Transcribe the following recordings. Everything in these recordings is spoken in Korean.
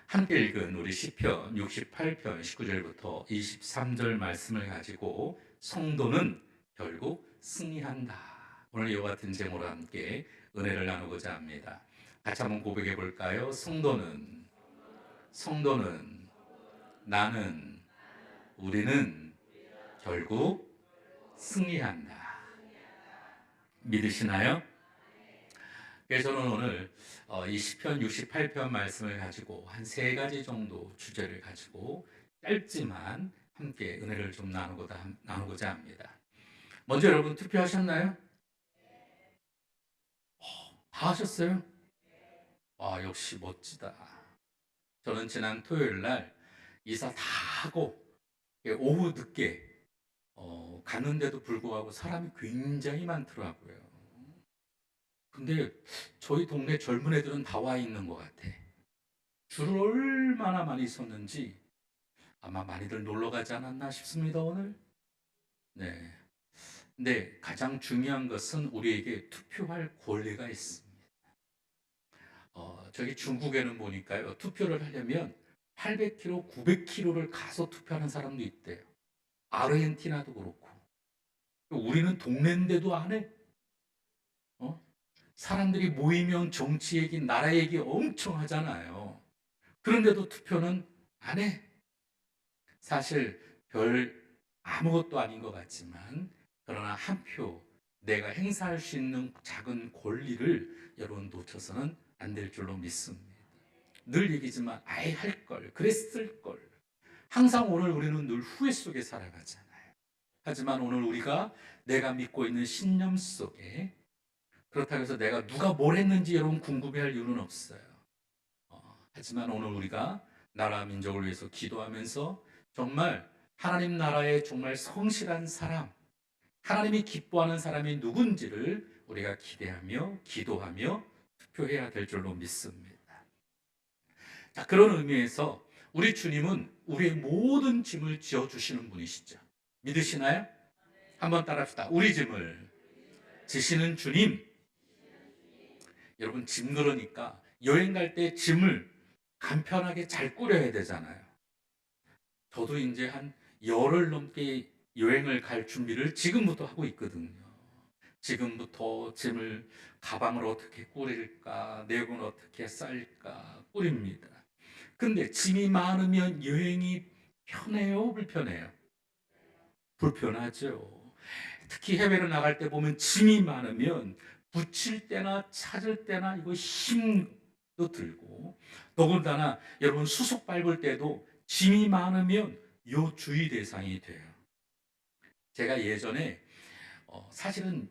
함께 읽은 우리 시편 68편 19절부터 23절 말씀을 가지고 성도는 결국 승리한다. 오늘 이와 같은 제목으로 함께 은혜를 나누고자 합니다. 같이 한번 고백해 볼까요? 성도는 나는 우리는 결국 승리한다. 믿으시나요? 그래서 저는 오늘 이 시편 68편 말씀을 가지고 한 세 가지 정도 주제를 가지고 짧지만 함께 은혜를 좀 나누고자 합니다. 먼저 여러분 투표하셨나요? 다 하셨어요? 와, 역시 멋지다. 저는 지난 토요일 날 이사 다 하고 오후 늦게 갔는데도 불구하고 사람이 굉장히 많더라고요. 근데 저희 동네 젊은 애들은 다 와 있는 것 같아. 줄을 얼마나 많이 섰는지 아마 많이들 놀러 가지 않았나 싶습니다, 오늘. 네. 근데 가장 중요한 것은 우리에게 투표할 권리가 있습니다. 저기 중국에는 보니까요, 투표를 하려면 800km, 900km를 가서 투표하는 사람도 있대요. 아르헨티나도 그렇고. 우리는 동네인데도 안 해. 사람들이 모이면 정치 얘기, 나라 얘기 엄청 하잖아요. 그런데도 투표는 안 해. 사실 별 아무것도 아닌 것 같지만, 그러나 한 표, 내가 행사할 수 있는 작은 권리를 여러분 놓쳐서는 안 될 줄로 믿습니다. 늘 얘기지만 아예 할 걸, 그랬을 걸. 항상 오늘 우리는 늘 후회 속에 살아가잖아요. 하지만 오늘 우리가 내가 믿고 있는 신념 속에, 그렇다고 해서 내가 누가 뭘 했는지 여러분 궁금해할 이유는 없어요. 하지만 오늘 우리가 나라 민족을 위해서 기도하면서 정말 하나님 나라에 정말 성실한 사람, 하나님이 기뻐하는 사람이 누군지를 우리가 기대하며 기도하며 투표해야 될 줄로 믿습니다. 자, 그런 의미에서 우리 주님은 우리의 모든 짐을 지어주시는 분이시죠. 믿으시나요? 한번 따라합시다. 우리 짐을 지시는 주님. 여러분, 짐 그러니까 여행 갈 때 짐을 간편하게 잘 꾸려야 되잖아요. 저도 이제 한 열흘 넘게 여행을 갈 준비를 지금부터 하고 있거든요. 지금부터 짐을, 가방을 어떻게 꾸릴까, 내용을 어떻게 쌀까 꾸립니다. 근데 짐이 많으면 여행이 편해요, 불편해요? 불편하죠. 특히 해외를 나갈 때 보면 짐이 많으면 붙일 때나 찾을 때나 이거 힘도 들고, 더군다나 여러분 수속 밟을 때도 짐이 많으면 요 주의 대상이 돼요. 제가 예전에 사실은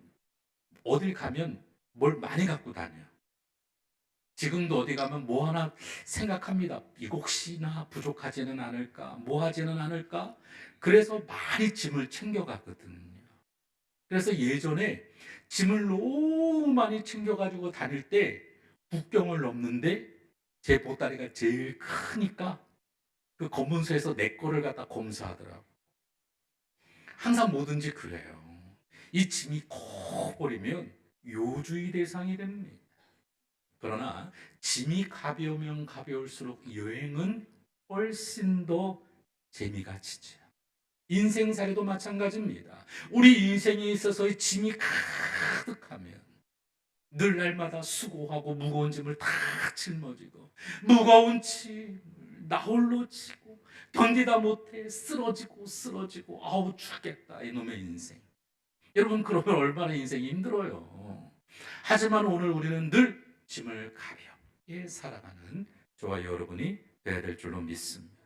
어딜 가면 뭘 많이 갖고 다녀요. 지금도 어디 가면 뭐 하나 생각합니다. 이거 혹시나 부족하지는 않을까, 뭐 하지는 않을까. 그래서 많이 짐을 챙겨가거든요. 그래서 예전에 짐을 너무 많이 챙겨가지고 다닐 때 국경을 넘는데 제 보따리가 제일 크니까 그 검문소에서 내 거를 갖다 검사하더라고. 항상 뭐든지 그래요. 이 짐이 커버리면 요주의 대상이 됩니다. 그러나 짐이 가벼우면 가벼울수록 여행은 훨씬 더 재미가 지죠. 인생살이도 마찬가지입니다. 우리 인생에 있어서 짐이 가득하면 늘 날마다 수고하고 무거운 짐을 다 짊어지고, 무거운 짐을 나 홀로 지고 견디다 못해 쓰러지고 아우 죽겠다 이놈의 인생. 여러분, 그러면 얼마나 인생이 힘들어요. 하지만 오늘 우리는 늘 짐을 가볍게 살아가는 저와 여러분이 되어야 될 줄로 믿습니다.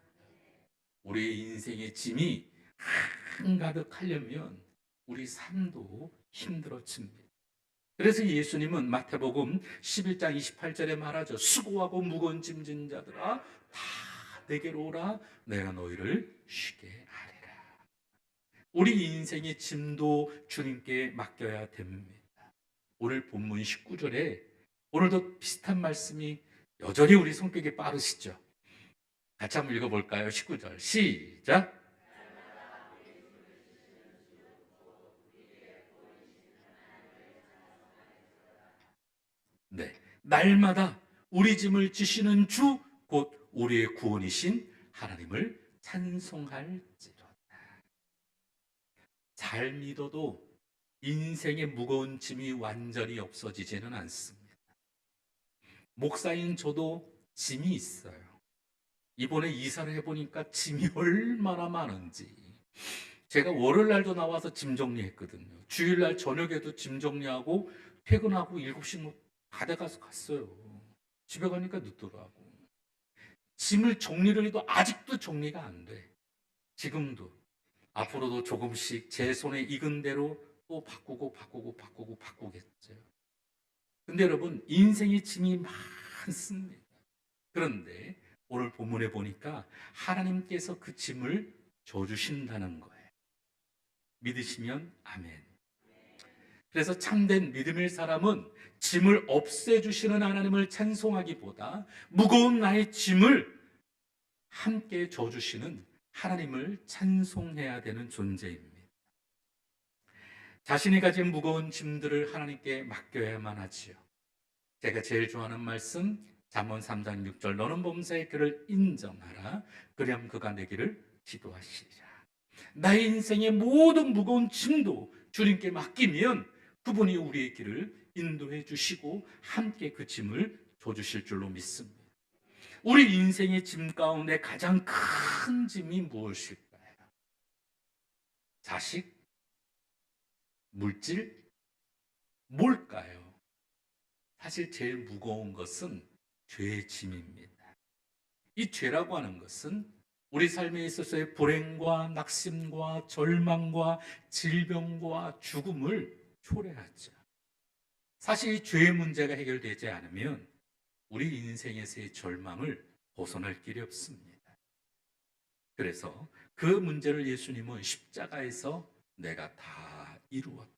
우리 인생의 짐이 한가득 하려면 우리 삶도 힘들어집니다. 그래서 예수님은 마태복음 11장 28절에 말하죠. 수고하고 무거운 짐진 자들아 다 내게로 오라, 내가 너희를 쉬게 하리라. 우리 인생의 짐도 주님께 맡겨야 됩니다. 오늘 본문 19절에 오늘도 비슷한 말씀이, 여전히 우리 성격이 빠르시죠. 같이 한번 읽어볼까요? 19절 시작. 네, 날마다 우리 짐을 지시는 주 곧 우리의 구원이신 하나님을 찬송할지로다. 잘 믿어도 인생의 무거운 짐이 완전히 없어지지는 않습니다. 목사인 저도 짐이 있어요. 이번에 이사를 해보니까 짐이 얼마나 많은지. 제가 월요일날도 나와서 짐 정리했거든요. 주일날 저녁에도 짐 정리하고 퇴근하고 7시 다 돼가서 갔어요. 집에 가니까 늦더라고. 짐을 정리를 해도 아직도 정리가 안 돼. 지금도. 앞으로도 조금씩 제 손에 익은 대로 또 바꾸겠죠. 근데 여러분, 인생의 짐이 많습니다. 그런데 오늘 본문에 보니까 하나님께서 그 짐을 져주신다는 거예요. 믿으시면 아멘. 그래서 참된 믿음의 사람은 짐을 없애주시는 하나님을 찬송하기보다 무거운 나의 짐을 함께 져주시는 하나님을 찬송해야 되는 존재입니다. 자신이 가진 무거운 짐들을 하나님께 맡겨야만 하지요. 제가 제일 좋아하는 말씀 잠언 3장 6절 너는 범사의 그를 인정하라 그리하면 그가 내 길을 지도하시리라. 나의 인생의 모든 무거운 짐도 주님께 맡기면 그분이 우리의 길을 인도해 주시고 함께 그 짐을 져주실 줄로 믿습니다. 우리 인생의 짐 가운데 가장 큰 짐이 무엇일까요? 자식? 물질? 뭘까요? 사실 제일 무거운 것은 죄의 짐입니다. 이 죄라고 하는 것은 우리 삶에 있어서의 불행과 낙심과 절망과 질병과 죽음을 초래하죠. 사실 이 죄의 문제가 해결되지 않으면 우리 인생에서의 절망을 벗어날 길이 없습니다. 그래서 그 문제를 예수님은 십자가에서 내가 다 이루었다.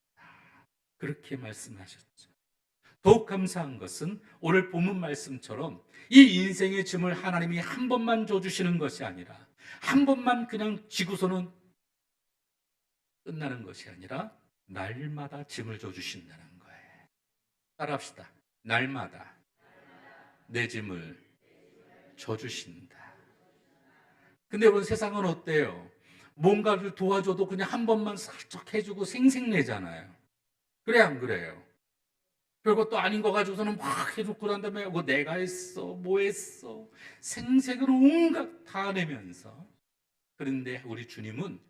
그렇게 말씀하셨죠. 더욱 감사한 것은 오늘 본문 말씀처럼 이 인생의 짐을 하나님이 한 번만 져주시는 것이 아니라 한 번만 그냥 지고서는 끝나는 것이 아니라 날마다 짐을 져주신다는 거예요. 따라합시다. 날마다 내 짐을 져주신다. 근데 여러분 세상은 어때요? 뭔가를 도와줘도 그냥 한 번만 살짝 해주고 생색내잖아요. 그래 안 그래요? 별것도 아닌 거 가지고서는 막 해줬고 난 다음에 뭐 내가 했어 뭐 했어 생색을 온갖 다 내면서. 그런데 우리 주님은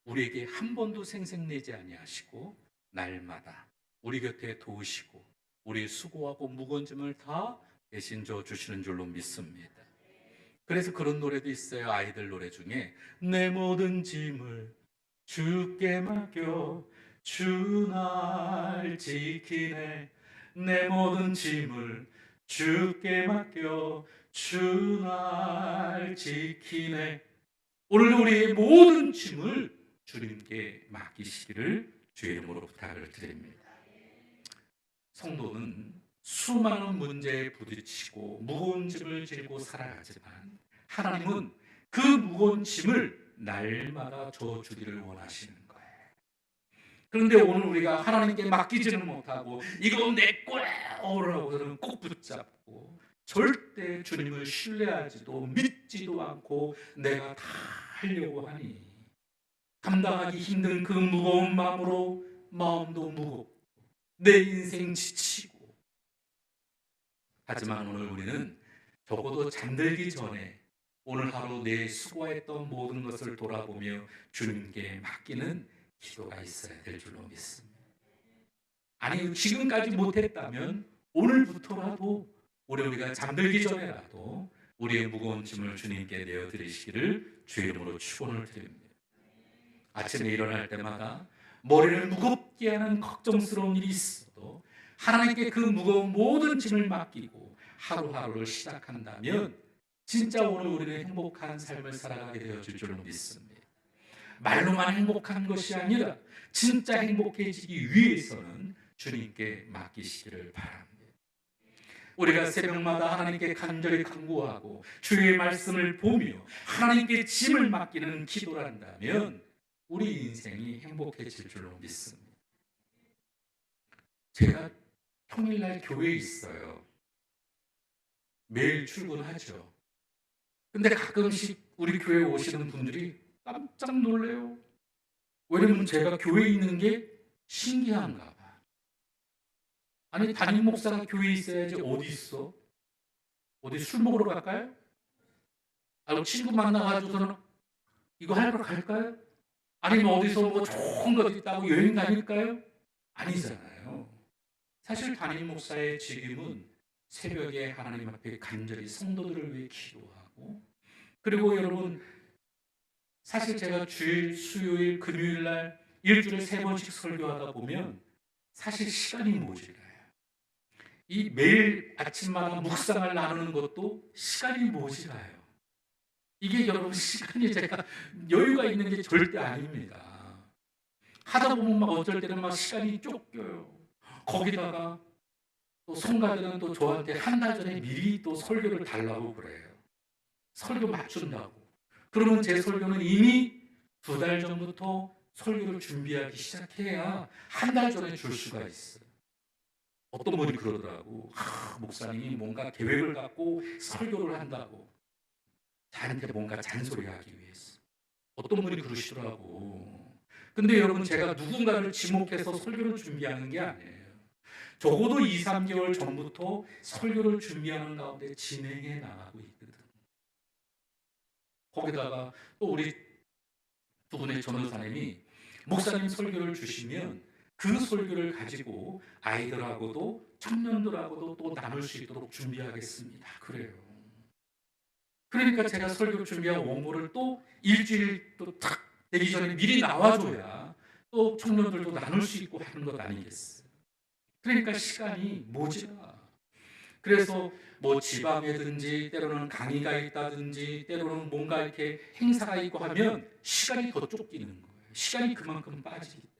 우리에게 한 번도 생색내지 아니하시고 날마다 우리 곁에 도우시고 우리의 수고하고 무거운 짐을 다 대신 져 주시는 줄로 믿습니다. 그래서 그런 노래도 있어요. 아이들 노래 중에 내 모든 짐을 주께 맡겨 주 날 지키네. 내 모든 짐을 주께 맡겨 주 날 지키네. 오늘 우리의 모든 짐을 주님께 맡기시기를 주의 이름으로 부탁을 드립니다. 성도는 수많은 문제에 부딪히고 무거운 짐을 지고 살아가지만 하나님은 그 무거운 짐을 날마다 져주기를 원하시는 거예요. 그런데 오늘 우리가 하나님께 맡기지는 못하고 이건 내 거야라고는 꼭 붙잡고 절대 주님을 신뢰하지도 믿지도 않고 내가 다 하려고 하니 감당하기 힘든 그 무거운 마음으로 마음도 무겁고 내 인생 지치고. 하지만 오늘 우리는 적어도 잠들기 전에 오늘 하루 내 수고했던 모든 것을 돌아보며 주님께 맡기는 기도가 있어야 될 줄로 믿습니다. 아니 지금까지 못했다면 오늘부터라도 우리가 잠들기 전에라도 우리의 무거운 짐을 주님께 내어드리시기를 주의 이름으로 축원을 드립니다. 아침에 일어날 때마다 머리를 무겁게 하는 걱정스러운 일이 있어도 하나님께 그 무거운 모든 짐을 맡기고 하루하루를 시작한다면 진짜 오늘 우리는 행복한 삶을 살아가게 되어질 줄로 믿습니다. 말로만 행복한 것이 아니라 진짜 행복해지기 위해서는 주님께 맡기시기를 바랍니다. 우리가 새벽마다 하나님께 간절히 간구하고 주의 말씀을 보며 하나님께 짐을 맡기는 기도를 한다면 우리 인생이 행복해질 줄로 믿습니다. 제가 평일날 교회에 있어요. 매일 출근하죠. 근데 가끔씩 우리 교회에 오시는 분들이 깜짝 놀래요. 왜냐면 제가 교회에 있는 게 신기한가 봐. 아니, 담임 목사가 교회에 있어야지 어디 있어? 어디 술 먹으러 갈까요? 아니면 친구 만나가지고서는 이거 하러 갈까요? 아니면 어디서 뭐 좋은 것 있다고 여행 다닐까요? 아니잖아요. 사실 담임 목사의 직임은 새벽에 하나님 앞에 간절히 성도들을 위해 기도하고, 그리고 여러분, 사실 제가 주일, 수요일, 금요일 날 일주일에 3번씩 설교하다 보면 사실 시간이 모자라요. 이 매일 아침마다 묵상을 나누는 것도 시간이 모자라요. 이게 여러분 시간이 제가 여유가 있는 게 절대 아닙니다. 하다 보면 막 어쩔 때는 막 시간이 쫓겨요. 거기다가 또 성가들은 또 저한테 한 달 전에 미리 또 설교를 달라고 그래요. 설교 맞춘다고. 그러면 제 설교는 이미 2달 전부터 설교를 준비하기 시작해야 한 달 전에 줄 수가 있어요. 어떤 분이 그러더라고. 목사님이 뭔가 계획을 갖고 설교를 한다고. 자한테 뭔가 잔소리하기 위해서. 어떤 분이 그러시더라고. 근데 여러분, 제가 누군가를 지목해서 설교를 준비하는 게 아니에요. 적어도 2, 3개월 전부터 설교를 준비하는 가운데 진행해 나가고 있거든. 거기다가 또 우리 두 분의 전도사님이 목사님 설교를 주시면 그 설교를 가지고 아이들하고도 청년들하고도 또 나눌 수 있도록 준비하겠습니다. 그래요. 그러니까 제가 설교를 준비한 원고를 또 일주일 또 탁 되기 전에 미리 나와줘야 또 청년들도 나눌 수 있고 하는 것 아니겠어요. 그러니까 시간이 모자라. 그래서 뭐 지방에든지 때로는 강의가 있다든지 때로는 뭔가 이렇게 행사가 있고 하면 시간이 더 쫓기는 거예요. 시간이 그만큼 빠지기 때문에.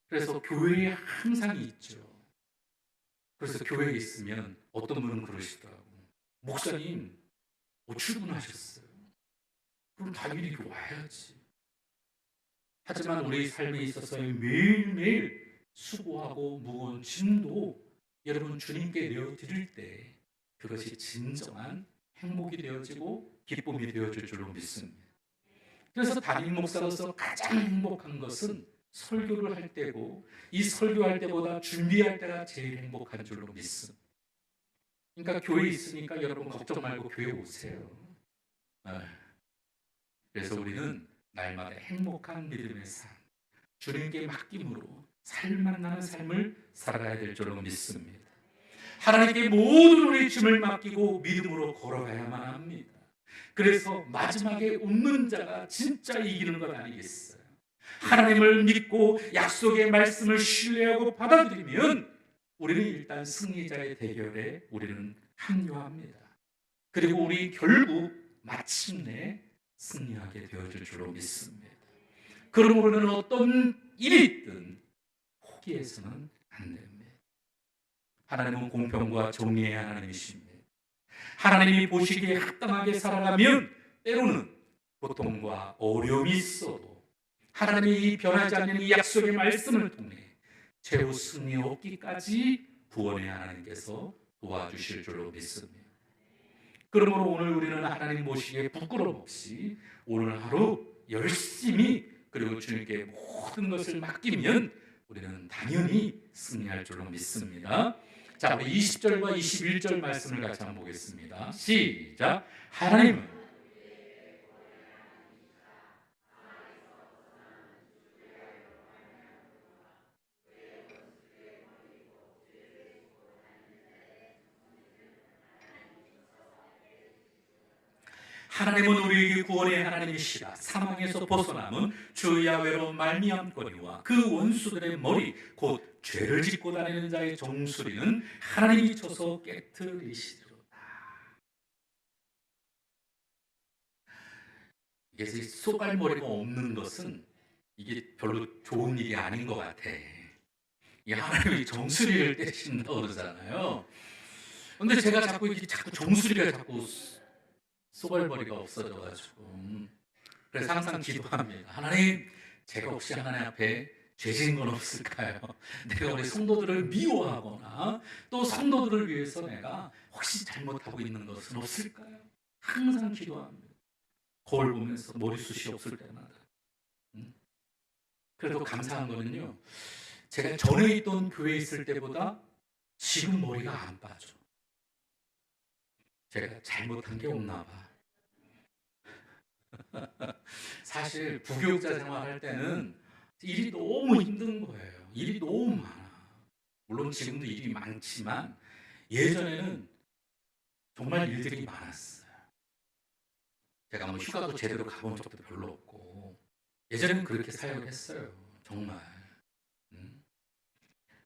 그래서 교회에 항상 있죠. 그래서 교회에 있으면 어떤 분은 그러시더라고. 목사님, 뭐 출근하셨어요. 그럼 당연히 와야지. 하지만 우리 삶에 있어서 매일매일 수고하고 무거운 짐도 여러분 주님께 내어드릴 때 그것이 진정한 행복이 되어지고 기쁨이 되어질 줄로 믿습니다. 그래서 담임 목사로서 가장 행복한 것은 설교를 할 때고, 이 설교할 때보다 준비할 때가 제일 행복한 줄로 믿습니다. 그러니까 교회에 있으니까 여러분 걱정 말고 교회 오세요. 그래서 우리는 날마다 행복한 믿음의 삶, 주님께 맡김으로 살만 나는 삶을 살아가야 될 줄로 믿습니다. 하나님께 모든 우리의 짐을 맡기고 믿음으로 걸어가야만 합니다. 그래서 마지막에 웃는 자가 진짜 이기는 것 아니겠어요? 하나님을 믿고 약속의 말씀을 신뢰하고 받아들이면 우리는 일단 승리자의 대결에 우리는 합류합니다. 그리고 우리 결국 마침내 승리하게 되어질 줄로 믿습니다. 그러므로 우리는 어떤 일이 있든 포기해서는 안 됩니다. 하나님은 공평과 정의의 하나님이십니다. 하나님이 보시기에 합당하게 살아가면 때로는 고통과 어려움이 있어도 하나님이 변하지 않는 이 약속의 말씀을 통해 최후 승리 얻기까지 구원의 하나님께서 도와주실 줄로 믿습니다. 그러므로 오늘 우리는 하나님 보시기에 부끄럼 없이 오늘 하루 열심히 그리고 주님께 모든 것을 맡기면 우리는 당연히 승리할 줄로 믿습니다. 자, 우리 20절과 21절 말씀을 같이 한번 보겠습니다. 시작. 하나님은 하나님은 우리에게 구원의 하나님이시라. 사망에서 벗어남은 주 야훼로 말미암거니와 그 원수들의 머리 곧 죄를 짓고 다니는 자의 정수리는 하나님이 쳐서 깨트리시리로다. 이게 쏘갈머리가 없는 것은 이게 별로 좋은 일이 아닌 것 같아. 이게 하나님이 정수리를 떼신다고 그러잖아요. 근데 제가 자꾸 정수리가 자꾸 쏘갈머리가 없어져가지고, 그래서 항상 기도합니다. 하나님, 제가 혹시 하나님 앞에 죄진 건 없을까요? 내가 우리 성도들을 미워하거나 또 성도들을 위해서 내가 혹시 잘못하고 있는 것은 없을까요? 항상 기도합니다. 거울 보면서 머리숱이 없을 때마다. 그래도 감사한 거는요, 제가 전에 있던 교회에 있을 때보다 지금 머리가 안 빠져. 제가 잘못한 게 없나 봐. 사실 부교육자 생활할 때는 일이 너무 힘든 거예요. 일이 너무 많아. 물론 지금도 일이 많지만 예전에는 정말 일들이 많았어요. 제가 뭐 휴가도 제대로 가본 적도 별로 없고 예전에는 그렇게 사역을 했어요. 정말.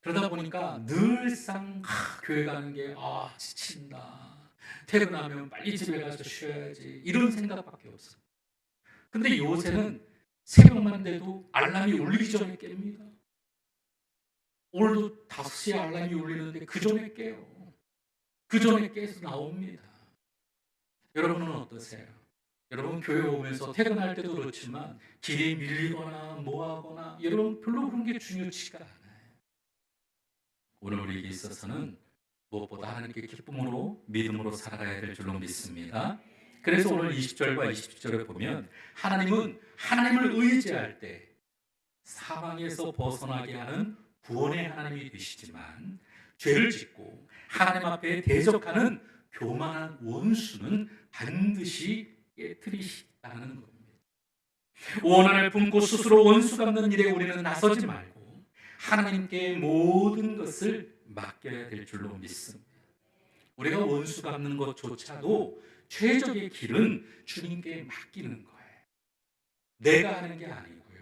그러다 보니까 늘상 교회 가는 게 지친다. 퇴근하면 빨리 집에 가서 쉬어야지. 이런 생각밖에 없어요. 근데 요새는 새벽만 돼도 알람이 울리기 전에 깹니다. 오늘도 5시에 알람이 울리는데 그 전에 깨요. 그 전에 깨서 나옵니다. 여러분은 어떠세요? 여러분 교회 오면서 퇴근할 때도 그렇지만 길이 밀리거나 뭐하거나 여러분 별로 그런 게 중요치가 않아요. 오늘 우리에게 있어서는 무엇보다 하나님께 기쁨으로 믿음으로 살아가야 될 줄로 믿습니다. 그래서 오늘 20절과 21절에 보면 하나님은 하나님을 의지할 때 사망에서 벗어나게 하는 구원의 하나님이 되시지만 죄를 짓고 하나님 앞에 대적하는 교만한 원수는 반드시 깨뜨리시다는 겁니다. 원한을 품고 스스로 원수 갚는 일에 우리는 나서지 말고 하나님께 모든 것을 맡겨야 될 줄로 믿습니다. 우리가 원수 갚는 것조차도 최적의 길은 주님께 맡기는 거예요. 내가 하는 게 아니고요.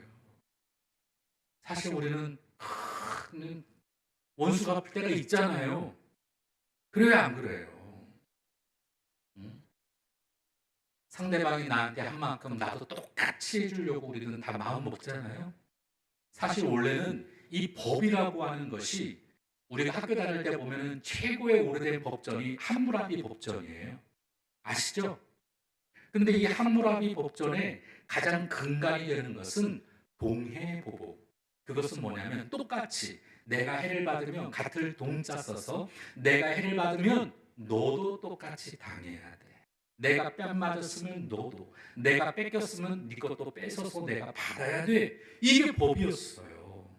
사실 우리는 큰 원수 갚을 때가 있잖아요. 그래요, 안 그래요? 상대방이 나한테 한 만큼 나도 똑같이 해주려고 우리는 다 마음 먹잖아요. 사실 원래는 이 법이라고 하는 것이 우리가 학교 다닐 때 보면 최고의 오래된 법전이 함무라비 법전이에요. 아시죠? 근데 이 함무라비 법전의 가장 근간이 되는 것은 동해보복. 그것은 뭐냐면 똑같이 내가 해를 받으면 같을 동자 써서 내가 해를 받으면 너도 똑같이 당해야 돼. 내가 뺨 맞았으면 너도, 내가 뺏겼으면 네 것도 뺏어서 내가 받아야 돼. 이게 법이었어요.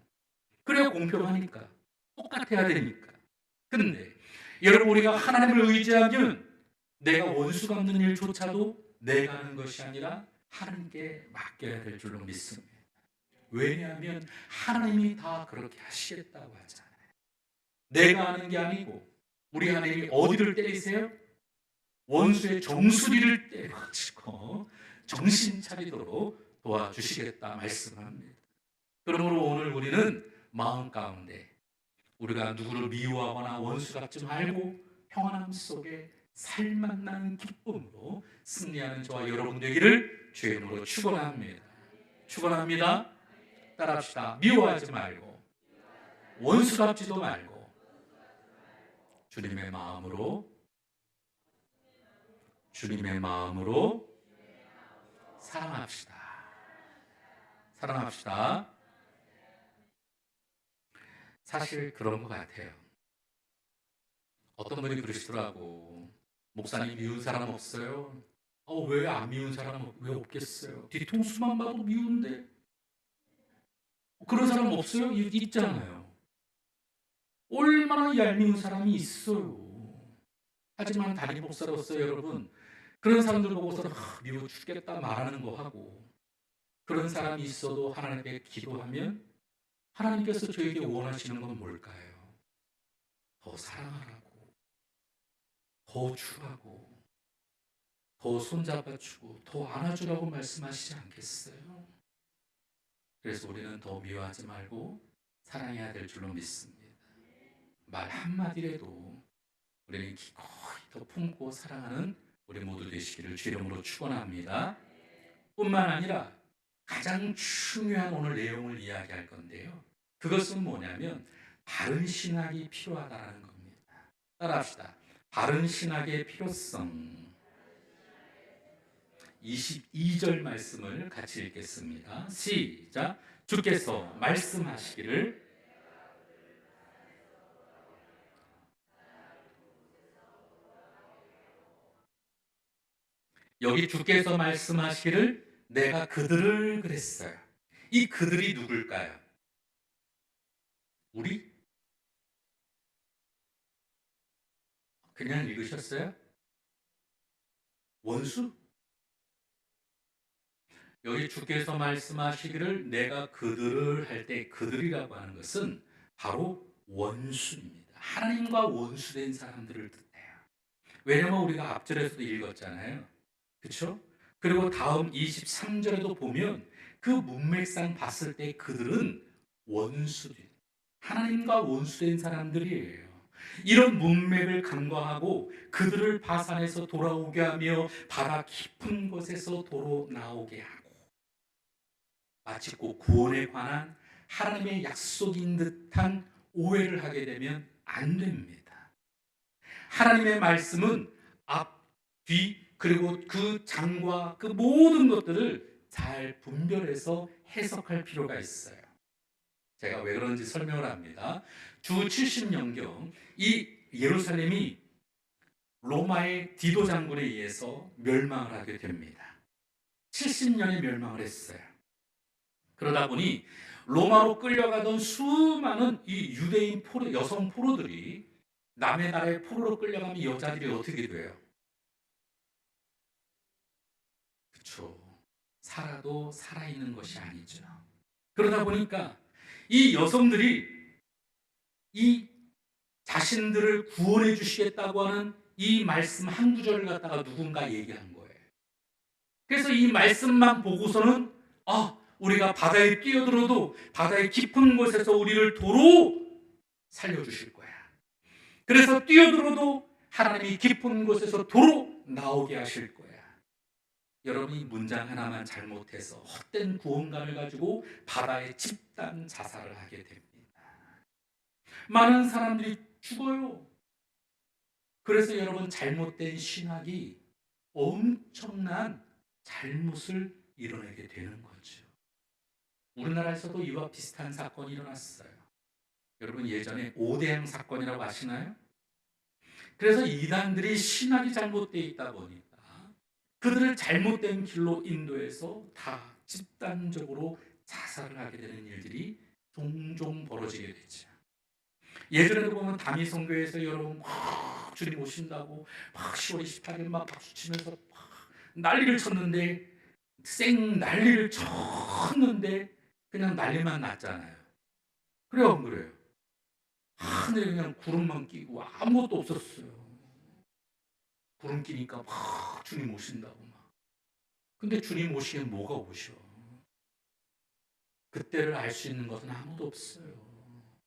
그래야 공평하니까. 똑같아야 되니까. 근데 여러분 우리가 하나님을 의지하면 내가 원수 갚는 일조차도 내가 하는 것이 아니라 하나님께 맡겨야 될 줄로 믿습니다. 왜냐하면 하나님이 다 그렇게 하시겠다고 하잖아요. 내가 하는 게 아니고 우리 하나님이 어디를 때리세요? 원수의 정수리를 때려치고 정신 차리도록 도와주시겠다 말씀합니다. 그러므로 오늘 우리는 마음 가운데 우리가 누구를 미워하거나 원수 갚지 말고 평안함 속에 살맛 나는 기쁨으로 승리하는 저와 여러분 되기를 주의 이름으로 축원합니다. 축원합니다. 따라합시다. 미워하지 말고 원수 갚지도 말고 주님의 마음으로 사랑합시다. 사랑합시다. 사실 그런 것 같아요. 어떤 분이 그러시더라고. 목사님 미운 사람 없어요? 왜 안 미운 사람 왜 없겠어요? 뒤통수만 봐도 미운데 그런 사람 없어요? 있잖아요. 얼마나 얄미운 사람이 있어요. 하지만 담임 목사로서 여러분 그런 사람들 보고서 미워 죽겠다 말하는 거 하고 그런 사람이 있어도 하나님께 기도하면 하나님께서 저에게 원하시는 건 뭘까요? 더 사랑하라고, 더 주라고, 더 손잡아주고, 더 안아주라고 말씀하시지 않겠어요? 그래서 우리는 더 미워하지 말고 사랑해야 될 줄로 믿습니다. 말 한마디라도 우리는 기꺼이 더 품고 사랑하는 우리 모두 되시기를 주 이름으로 축원합니다. 뿐만 아니라 가장 중요한 오늘 내용을 이야기할 건데요. 그것은 뭐냐면 바른 신학이 필요하다는 겁니다. 따라합시다. 바른 신학의 필요성. 22절 말씀을 같이 읽겠습니다. 시작. 주께서 말씀하시기를 여기 주께서 말씀하시기를 내가 그들을 그랬어요. 이 그들이 누굴까요? 우리? 그냥 읽으셨어요? 원수? 여기 주께서 말씀하시기를 내가 그들을 할 때 그들이라고 하는 것은 바로 원수입니다. 하나님과 원수된 사람들을 뜻해요. 왜냐면 우리가 앞절에서도 읽었잖아요. 그렇죠? 그리고 다음 23절에도 보면 그 문맥상 봤을 때 그들은 원수들, 하나님과 원수된 사람들이에요. 이런 문맥을 간과하고 그들을 바산에서 돌아오게 하며 바다 깊은 곳에서 도로 나오게 하고 마치 꼭 구원에 관한 하나님의 약속인 듯한 오해를 하게 되면 안 됩니다. 하나님의 말씀은 앞, 뒤, 그리고 그 장과 그 모든 것들을 잘 분별해서 해석할 필요가 있어요. 제가 왜 그런지 설명을 합니다. 주 70년경 이 예루살렘이 로마의 디도 장군에 의해서 멸망을 하게 됩니다. 70년에 멸망을 했어요. 그러다 보니 로마로 끌려가던 수많은 이 유대인 포로, 여성 포로들이 남의 나라의 포로로 끌려가면 여자들이 어떻게 돼요? 그렇죠. 살아도 살아있는 것이 아니죠. 그러다 보니까 이 여성들이 이 자신들을 구원해 주시겠다고 하는 이 말씀 한 구절을 갖다가 누군가 얘기한 거예요. 그래서 이 말씀만 보고서는 우리가 바다에 뛰어들어도 바다의 깊은 곳에서 우리를 도로 살려주실 거야. 그래서 뛰어들어도 하나님이 깊은 곳에서 도로 나오게 하실 거야. 여러분이 문장 하나만 잘못해서 헛된 구원감을 가지고 바다에 집단 자살을 하게 됩니다. 많은 사람들이 죽어요. 그래서 여러분 잘못된 신학이 엄청난 잘못을 이뤄내게 되는 거죠. 우리나라에서도 이와 비슷한 사건이 일어났어요. 여러분 예전에 오대양 사건이라고 아시나요? 그래서 이단들이 신학이 잘못되어 있다 보니까 그들을 잘못된 길로 인도해서 다 집단적으로 자살을 하게 되는 일들이 종종 벌어지게 되죠. 예전에도 보면 다미성교회에서 여러분 막 주님 오신다고 막 10월 28일 막 박수 치면서 막 난리를 쳤는데 쌩 난리를 쳤는데 그냥 난리만 났잖아요. 그래요, 안 그래요? 하늘에 그냥 구름만 끼고 아무것도 없었어요. 구름 끼니까 막 주님 오신다고 막. 근데 주님 오시면 뭐가 오셔? 그때를 알 수 있는 것은 아무도 없어요.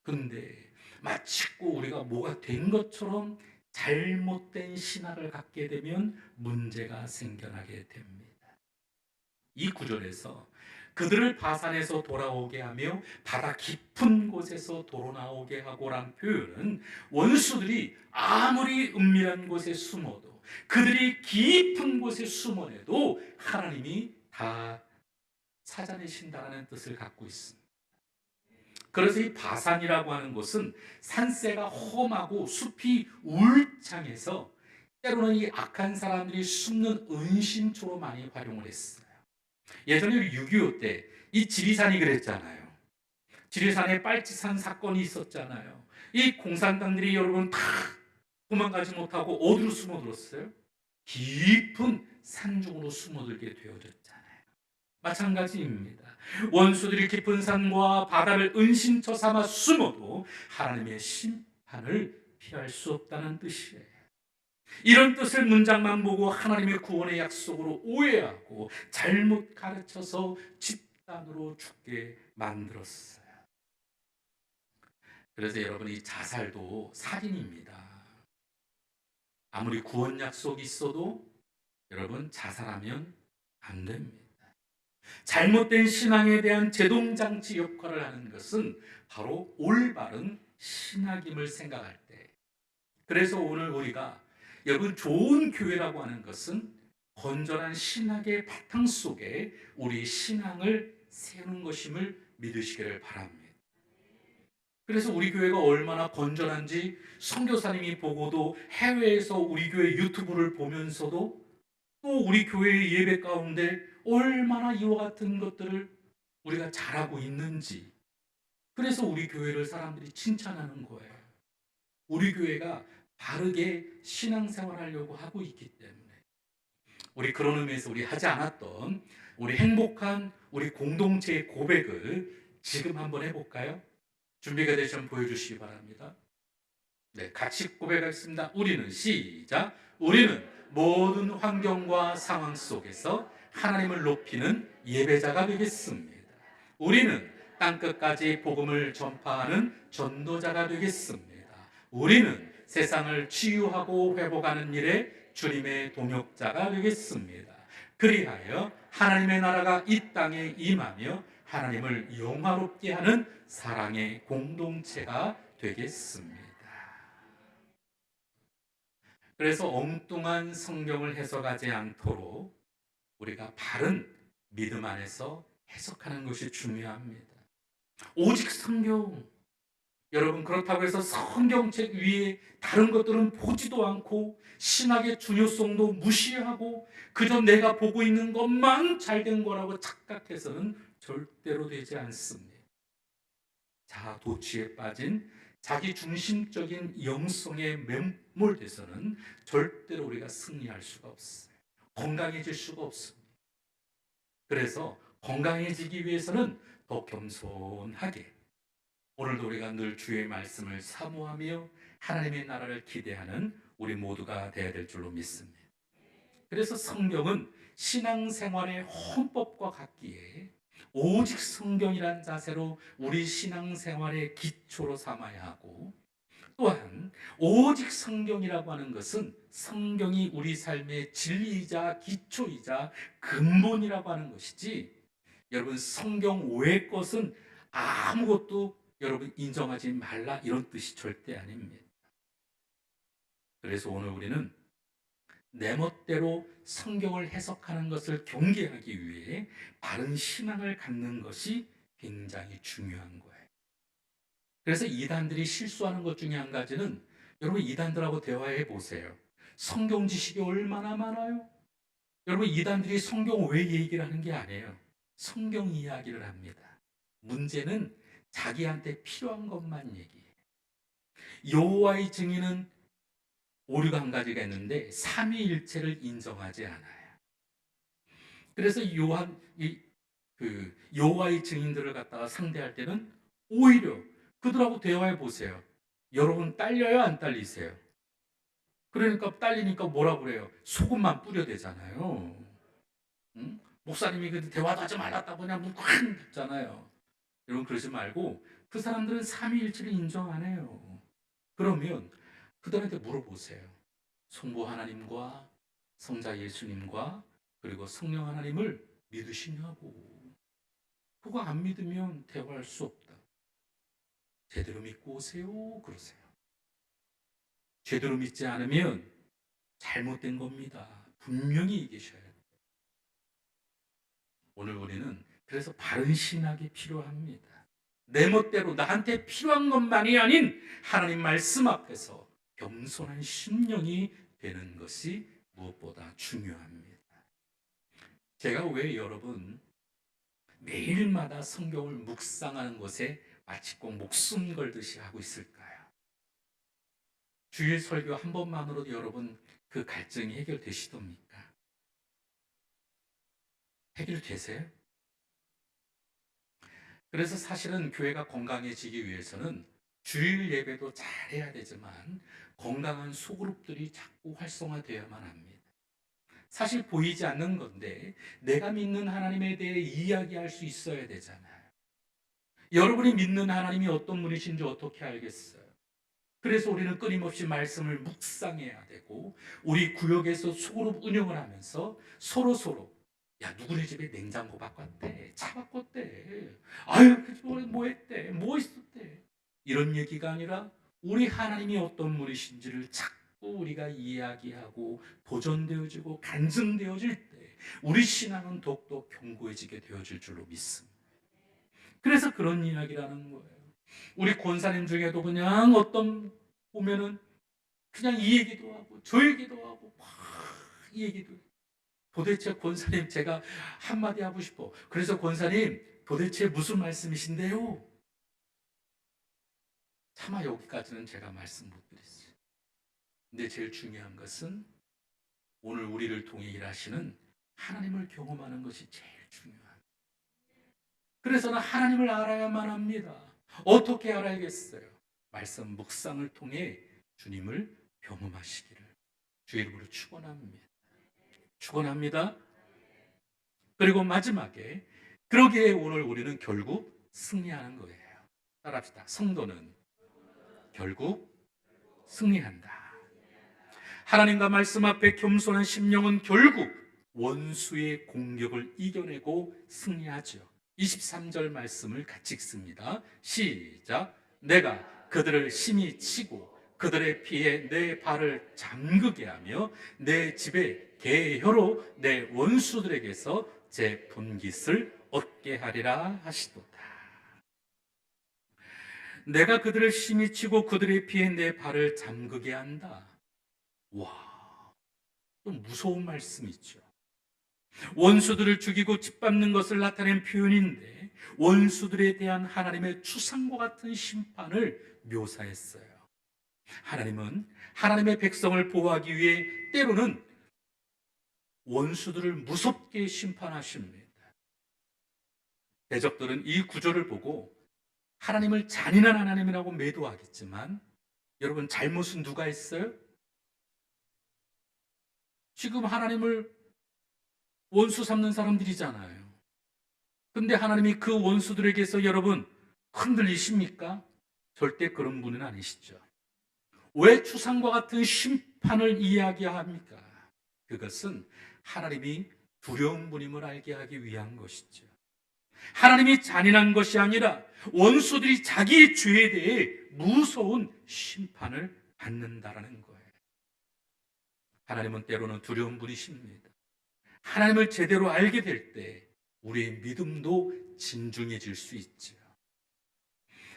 근데 마치고 우리가 뭐가 된 것처럼 잘못된 신학을 갖게 되면 문제가 생겨나게 됩니다. 이 구절에서 그들을 바산에서 돌아오게 하며 바다 깊은 곳에서 도로 나오게 하고란 표현은 원수들이 아무리 은밀한 곳에 숨어도 그들이 깊은 곳에 숨어내도 하나님이 다 찾아내신다는 뜻을 갖고 있습니다. 그래서 이 바산이라고 하는 곳은 산세가 험하고 숲이 울창해서 때로는 이 악한 사람들이 숨는 은신처로 많이 활용을 했어요. 예전에 6.25 때 이 지리산이 그랬잖아요. 지리산에 빨치산 사건이 있었잖아요. 이 공산당들이 여러분 다 도망가지 못하고 어디로 숨어들었어요? 깊은 산중으로 숨어들게 되어졌잖아요. 마찬가지입니다. 원수들이 깊은 산과 바다를 은신처 삼아 숨어도 하나님의 심판을 피할 수 없다는 뜻이에요. 이런 뜻을 문장만 보고 하나님의 구원의 약속으로 오해하고 잘못 가르쳐서 집단으로 죽게 만들었어요. 그래서 여러분 이 자살도 살인입니다. 아무리 구원 약속이 있어도 여러분 자살하면 안 됩니다. 잘못된 신앙에 대한 제동장치 역할을 하는 것은 바로 올바른 신학임을 생각할 때, 그래서 오늘 우리가 여러분 좋은 교회라고 하는 것은 건전한 신학의 바탕 속에 우리 신앙을 세우는 것임을 믿으시기를 바랍니다. 그래서 우리 교회가 얼마나 건전한지 선교사님이 보고도 해외에서 우리 교회 유튜브를 보면서도 또 우리 교회의 예배 가운데 얼마나 이와 같은 것들을 우리가 잘하고 있는지, 그래서 우리 교회를 사람들이 칭찬하는 거예요. 우리 교회가 바르게 신앙생활 하려고 하고 있기 때문에. 우리 그런 의미에서 우리 하지 않았던 우리 행복한 우리 공동체의 고백을 지금 한번 해볼까요? 준비가 되시면 보여주시기 바랍니다. 네, 같이 고백하겠습니다. 우리는 시작. 우리는 모든 환경과 상황 속에서 하나님을 높이는 예배자가 되겠습니다. 우리는 땅끝까지 복음을 전파하는 전도자가 되겠습니다. 우리는 세상을 치유하고 회복하는 일에 주님의 동역자가 되겠습니다. 그리하여 하나님의 나라가 이 땅에 임하며 하나님을 영화롭게 하는 사랑의 공동체가 되겠습니다. 그래서 엉뚱한 성경을 해석하지 않도록 우리가 바른 믿음 안에서 해석하는 것이 중요합니다. 오직 성경. 여러분, 그렇다고 해서 성경책 위에 다른 것들은 보지도 않고 신학의 중요성도 무시하고 그저 내가 보고 있는 것만 잘된 거라고 착각해서는 절대로 되지 않습니다. 자아 도취에 빠진 자기 중심적인 영성에 매몰돼서는 절대로 우리가 승리할 수가 없어요. 건강해질 수가 없습니다. 그래서 건강해지기 위해서는 더 겸손하게, 오늘도 우리가 늘 주의 말씀을 사모하며 하나님의 나라를 기대하는 우리 모두가 되어야 될 줄로 믿습니다. 그래서 성경은 신앙생활의 헌법과 같기에 오직 성경이란 자세로 우리 신앙생활의 기초로 삼아야 하고, 또한 오직 성경이라고 하는 것은 성경이 우리 삶의 진리이자 기초이자 근본이라고 하는 것이지, 여러분 성경 외의 것은 아무것도 여러분 인정하지 말라, 이런 뜻이 절대 아닙니다. 그래서 오늘 우리는 내 멋대로 성경을 해석하는 것을 경계하기 위해 바른 신앙을 갖는 것이 굉장히 중요한 거예요. 그래서 이단들이 실수하는 것 중에 한 가지는, 여러분 이단들하고 대화해 보세요. 성경 지식이 얼마나 많아요? 여러분 이단들이 성경 외 얘기를 하는 게 아니에요. 성경 이야기를 합니다. 문제는 자기한테 필요한 것만 얘기해요. 여호와의 증인은 오류가 한 가지가 있는데 삼위일체를 인정하지 않아요. 그래서 여호와의 증인들을 갖다가 상대할 때는 오히려 그들하고 대화해 보세요. 여러분 딸려요, 안 딸리세요? 그러니까 딸리니까 뭐라 그래요? 소금만 뿌려대잖아요. 응? 목사님이 그 대화도 하지 말았다 그냥 묵묵 듣잖아요. 여러분 그러지 말고, 그 사람들은 삼위일체를 인정 안 해요. 그러면 그들한테 물어보세요. 성부 하나님과 성자 예수님과 그리고 성령 하나님을 믿으시냐고. 그거 안 믿으면 대화할 수 없다. 제대로 믿고 오세요. 그러세요. 제대로 믿지 않으면 잘못된 겁니다. 분명히 얘기하셔야 돼요. 오늘 우리는 그래서 바른 신학이 필요합니다. 내 멋대로 나한테 필요한 것만이 아닌 하나님 말씀 앞에서 겸손한 심령이 되는 것이 무엇보다 중요합니다. 제가 왜 여러분 매일마다 성경을 묵상하는 것에 마치 꼭 목숨 걸듯이 하고 있을까요? 주일 설교 한 번만으로도 여러분 그 갈증이 해결되시렵니까? 해결되세요? 그래서 사실은 교회가 건강해지기 위해서는 주일 예배도 잘해야 되지만 건강한 소그룹들이 자꾸 활성화되어야만 합니다. 사실 보이지 않는 건데 내가 믿는 하나님에 대해 이야기할 수 있어야 되잖아요. 여러분이 믿는 하나님이 어떤 분이신지 어떻게 알겠어요? 그래서 우리는 끊임없이 말씀을 묵상해야 되고, 우리 구역에서 소그룹 운영을 하면서 서로 야 누구네 집에 냉장고 바꿨대, 차 바꿨대, 아유 그 집에 뭐 했대, 뭐 있었대, 이런 얘기가 아니라 우리 하나님이 어떤 분이신지를 자꾸 우리가 이야기하고 도전되어지고 간증되어질 때 우리 신앙은 더욱더 견고해지게 되어질 줄로 믿습니다. 그래서 그런 이야기라는 거예요. 우리 권사님 중에도 그냥 어떤 보면은 그냥 이 얘기도 하고 저 얘기도 하고 막 이 얘기도, 도대체 권사님, 제가 한마디 하고 싶어. 그래서 권사님, 도대체 무슨 말씀이신데요? 차마 여기까지는 제가 말씀 못 드렸어요. 근데 제일 중요한 것은 오늘 우리를 통해 일하시는 하나님을 경험하는 것이 제일 중요합니다. 그래서는 하나님을 알아야만 합니다. 어떻게 알아야겠어요? 말씀 묵상을 통해 주님을 경험하시기를 주의 이름으로 축원합니다. 축원합니다. 그리고 마지막에, 그러기에 오늘 우리는 결국 승리하는 거예요. 따라합시다. 성도는 결국 승리한다. 하나님과 말씀 앞에 겸손한 심령은 결국 원수의 공격을 이겨내고 승리하죠. 23절 말씀을 같이 읽습니다. 시작. 내가 그들을 심히 치고 그들의 피에 내 발을 잠그게 하며 내 집에 개혀로 내 원수들에게서 제 분깃을 얻게 하리라 하시도다. 내가 그들을 심히 치고 그들의 피에 내 발을 잠그게 한다. 와, 좀 무서운 말씀이죠. 원수들을 죽이고 짓밟는 것을 나타낸 표현인데 원수들에 대한 하나님의 추상과 같은 심판을 묘사했어요. 하나님은 하나님의 백성을 보호하기 위해 때로는 원수들을 무섭게 심판하십니다. 대적들은 이 구절을 보고 하나님을 잔인한 하나님이라고 매도하겠지만, 여러분, 잘못은 누가 했어요? 지금 하나님을 원수 삼는 사람들이잖아요. 근데 하나님이 그 원수들에게서 여러분 흔들리십니까? 절대 그런 분은 아니시죠. 왜 추상과 같은 심판을 이야기합니까? 그것은 하나님이 두려운 분임을 알게 하기 위한 것이죠. 하나님이 잔인한 것이 아니라 원수들이 자기의 죄에 대해 무서운 심판을 받는다라는 거예요. 하나님은 때로는 두려운 분이십니다. 하나님을 제대로 알게 될 때 우리의 믿음도 진중해질 수 있죠.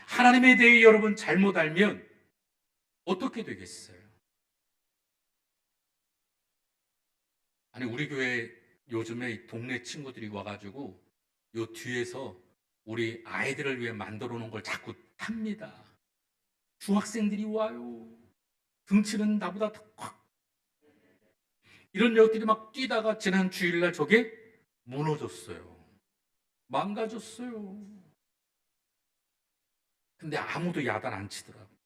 하나님에 대해 여러분 잘못 알면 어떻게 되겠어요? 아니, 우리 교회 요즘에 동네 친구들이 와가지고 요 뒤에서 우리 아이들을 위해 만들어 놓은 걸 자꾸 탑니다. 중학생들이 와요. 등치는 나보다 더 콱. 이런 여들이 막 뛰다가 지난 주일날 저게 무너졌어요. 망가졌어요. 근데 아무도 야단 안 치더라고요.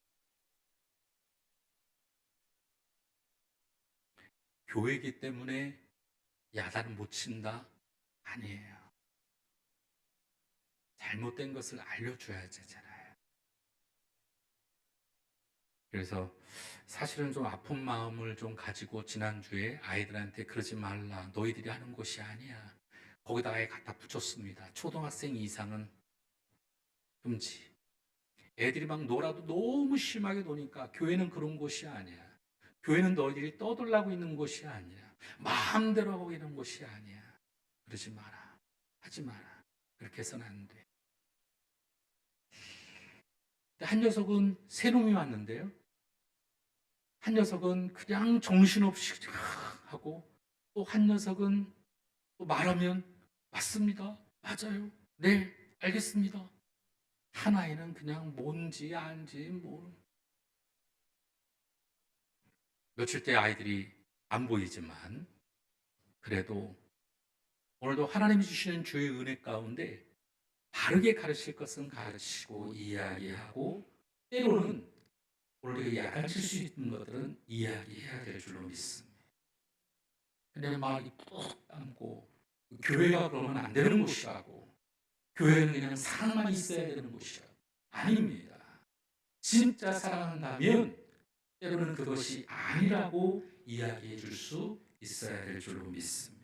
교회이기 때문에 야단을 못 친다? 아니에요. 잘못된 것을 알려줘야 되잖아요. 그래서 사실은 좀 아픈 마음을 좀 가지고 지난주에 아이들한테 그러지 말라. 너희들이 하는 것이 아니야. 거기다가 아예 갖다 붙였습니다. 초등학생 이상은 금지. 애들이 막 놀아도 너무 심하게 노니까 교회는 그런 곳이 아니야. 교회는 너희들이 떠들라고 있는 곳이 아니야. 마음대로 하고 있는 곳이 아니야. 그러지 마라. 하지 마라. 그렇게 해서는 안 돼. 한 녀석은 새놈이 왔는데요. 한 녀석은 그냥 정신없이 하고, 또 한 녀석은 또 말하면 맞습니다. 맞아요. 네, 알겠습니다. 한 아이는 그냥 뭔지 안지 뭐. 며칠째 아이들이 안 보이지만 그래도 오늘도 하나님이 주시는 주의 은혜 가운데 바르게 가르칠 것은 가르치고 이야기하고, 때로는 우리가 야단칠 수 있는 것들은 이야기해야 될 줄로 믿습니다. 근데 막 푹 담고 교회가 그러면 안 되는 곳이라고, 교회는 그냥 사랑만 있어야 되는 곳이라고. 아닙니다. 진짜 사랑한다면 때로는 그것이 아니라고 이야기해 줄 수 있어야 될 줄로 믿습니다.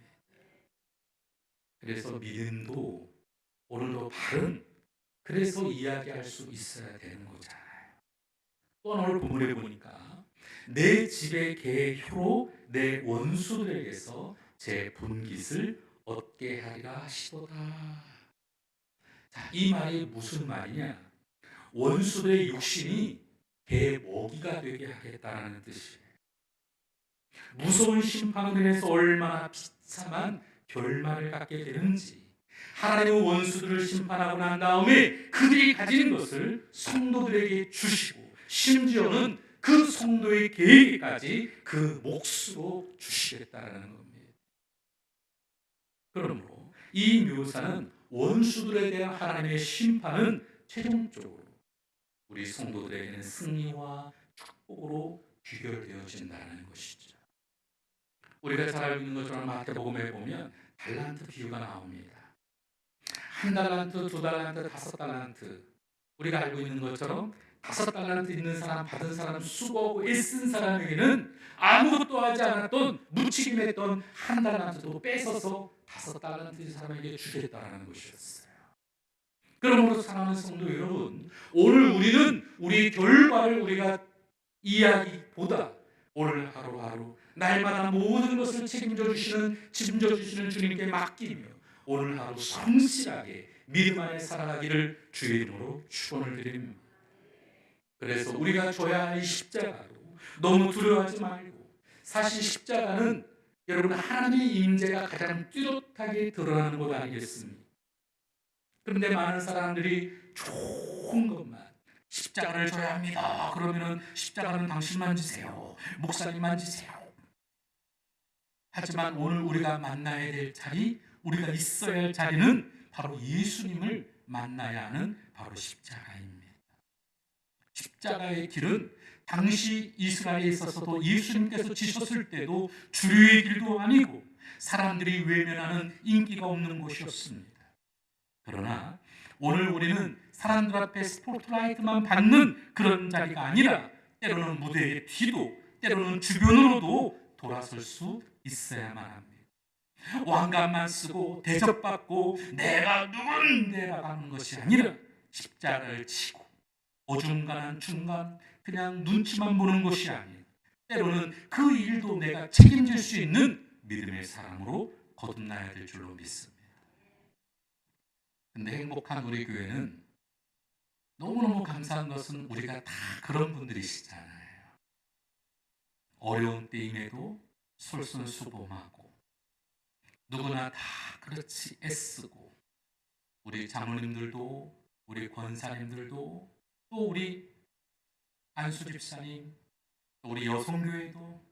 그래서 믿음도 오늘도 바른, 그래서 이야기할 수 있어야 되는 거잖아요. 또 오늘 본문에 보니까 내 집의 개효로 내 원수들에게서 제 분깃을 얻게 하리라 하시도다. 자, 이 말이 무슨 말이냐? 원수들의 육신이 개 먹이가 되게 하겠다는 뜻이에요. 무서운 심판을 해서 얼마나 비참한 결말을 갖게 되는지, 하나님의 원수들을 심판하고 난 다음에 그들이 가진 것을 성도들에게 주시고 심지어는 그 성도의 계획까지 그 몫으로 주시겠다라는 겁니다. 그러므로 이 묘사는 원수들에 대한 하나님의 심판은 최종적으로 우리 성도들에게는 승리와 축복으로 귀결되어진다는 것이죠. 우리가 잘 알고 있는 것처럼 마태복음에 보면 달란트 비유가 나옵니다. 한 달란트, 두 달란트, 다섯 달란트. 우리가 알고 있는 것처럼 다섯 달란트 있는 사람, 받은 사람, 수고하고 애쓴 사람에게는 아무것도 하지 않았던 무책임했던 한 달란트도 뺏어서 다섯 달란트 사람에게 주겠다라는 것이었어요. 그러므로 사랑하는 성도 여러분, 오늘 우리는 우리 결과를 우리가 이야기보다 오늘 하루하루 날마다 모든 것을 책임져 주시는 주님께 맡기며 오늘 하루 성실하게 믿음 안에 살아가기를 주의 이름으로 축원을 드립니다. 그래서 우리가 져야 할 십자가도 너무 두려워하지 말고, 사실 십자가는 여러분 하나님의 임재가 가장 뚜렷하게 드러나는 것 아니겠습니까? 그런데 많은 사람들이 좋은 것만, 십자가를 져야 합니다. 그러면은 십자가는 당신만 지세요, 목사님만 지세요. 하지만 오늘 우리가 만나야 될 자리, 우리가 있어야 할 자리는 바로 예수님을 만나야 하는 바로 십자가입니다. 십자가의 길은 당시 이스라엘에 있어서도 예수님께서 지셨을 때도 주류의 길도 아니고 사람들이 외면하는 인기가 없는 곳이었습니다. 그러나 오늘 우리는 사람들 앞에 스포트라이트만 받는 그런 자리가 아니라 때로는 무대의 뒤도, 때로는 주변으로도 돌아설 수 있어야만 합니다. 왕관만 쓰고 대접받고 내가 누군데라고 하는 것이 아니라 십자가를 치고 어중간한 중간 그냥 눈치만 보는 것이 아닌, 때로는 그 일도 내가 책임질 수 있는 믿음의 사람으로 거듭나야 될 줄로 믿습니다. 근데 행복한 우리 교회는 너무너무 감사한 것은 우리가 다 그런 분들이시잖아요. 어려운 때임에도 솔선수범하고 누구나 다 그렇지 애쓰고, 우리 장로님들도 우리 권사님들도 또 우리 안수 집사님, 또 우리 여성교회도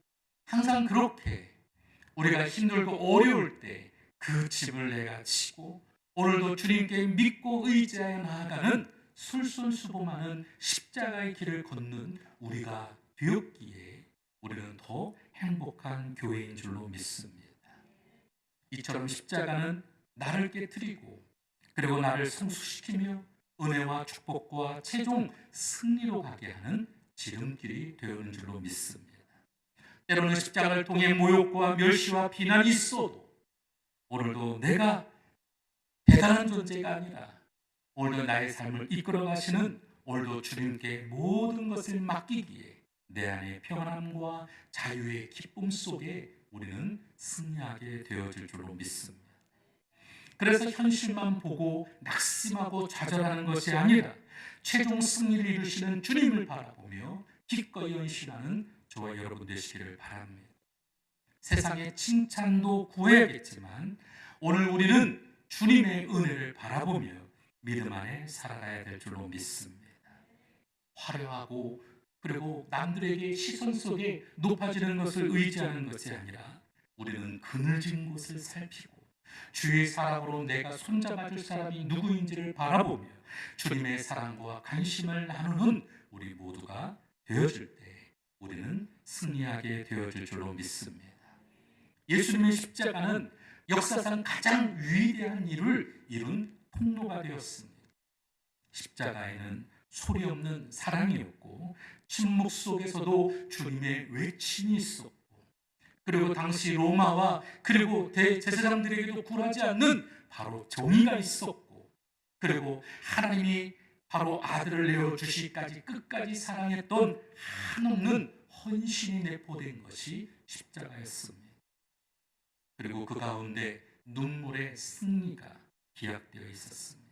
항상 그렇게 우리가 힘들고 어려울 때 그 짐을 내가 지고 오늘도 주님께 믿고 의지하여 나아가는 솔선수범하는 십자가의 길을 걷는 우리가 되었기에 우리는 더 행복한 교회인 줄로 믿습니다. 이처럼 십자가는 나를 깨뜨리고 그리고 나를 성숙시키며 은혜와 축복과 최종 승리로 가게 하는 지름길이 되는 줄로 믿습니다. 때로는 십자가를 통해 모욕과 멸시와 비난이 있어도 오늘도 내가 대단한 존재가 아니라 오늘도 나의 삶을 이끌어 가시는, 오늘도 주님께 모든 것을 맡기기에 내 안에 평안함과 자유의 기쁨 속에 우리는 승리하게 되어질 줄로 믿습니다. 그래서 현실만 보고 낙심하고 좌절하는 것이 아니라 최종 승리를 이루시는 주님을 바라보며 기꺼이 헌신하는 저와 여러분 되시기를 바랍니다. 세상의 칭찬도 구해야겠지만 오늘 우리는 주님의 은혜를 바라보며 믿음 안에 살아가야 될 줄로 믿습니다. 화려하고 그리고 남들에게 시선 속에 높아지는 것을 의지하는 것이 아니라 우리는 그늘진 곳을 살피고 주의 사랑으로 내가 손잡아줄 사람이 누구인지를 바라보며 주님의 사랑과 관심을 나누는 우리 모두가 되어질 때 우리는 승리하게 되어질 줄로 믿습니다. 예수님의 십자가는 역사상 가장 위대한 일을 이룬 통로가 되었습니다. 십자가에는 소리 없는 사랑이었고 침묵 속에서도 주님의 외침이 있었고, 그리고 당시 로마와 그리고 대제사장들에게도 굴하지 않는 바로 정의가 있었고, 그리고 하나님이 바로 아들을 내어주시기까지 끝까지 사랑했던 한없는 헌신이 내포된 것이 십자가였습니다. 그리고 그 가운데 눈물의 승리가 기약되어 있었습니다.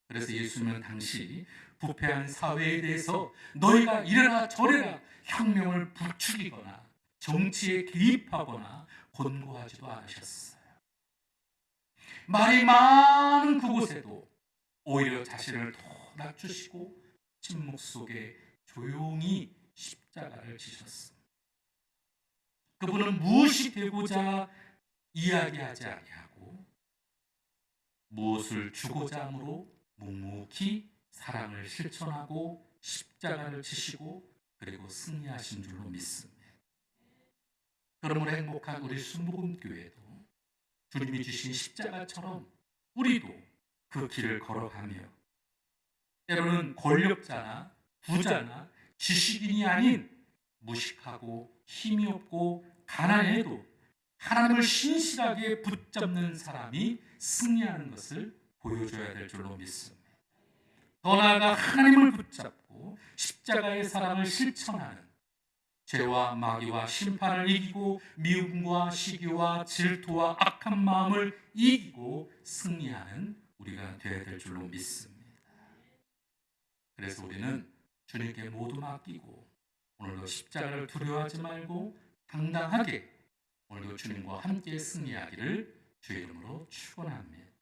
그래서 예수님은 당시 부패한 사회에 대해서 너희가 이래라 저래라 혁명을 부추기거나 정치에 개입하거나 권고하지도 않으셨어요. 말이 많은 그곳에도 오히려 자신을 더 낮추시고 침묵 속에 조용히 십자가를 지셨습니다. 그분은 무엇이 되고자 이야기하지 아니하고 무엇을 주고자 함으로 묵묵히 사랑을 실천하고 십자가를 지시고 그리고 승리하신 줄로 믿습니다. 그러므로 행복한 우리 순복음교회도 주님이 주신 십자가처럼 우리도 그 길을 걸어가며 때로는 권력자나 부자나 지식인이 아닌 무식하고 힘이 없고 가난해도 하나님을 신실하게 붙잡는 사람이 승리하는 것을 보여줘야 될 줄로 믿습니다. 더 나아가 하나님을 붙잡고 십자가의 사랑을 실천하는 죄와 마귀와 심판을 이기고 미움과 시기와 질투와 악한 마음을 이기고 승리하는 우리가 되어야 될 줄로 믿습니다. 그래서 우리는 주님께 모두 맡기고 오늘도 십자가를 두려워하지 말고 당당하게 오늘도 주님과 함께 승리하기를 주의 이름으로 축원합니다.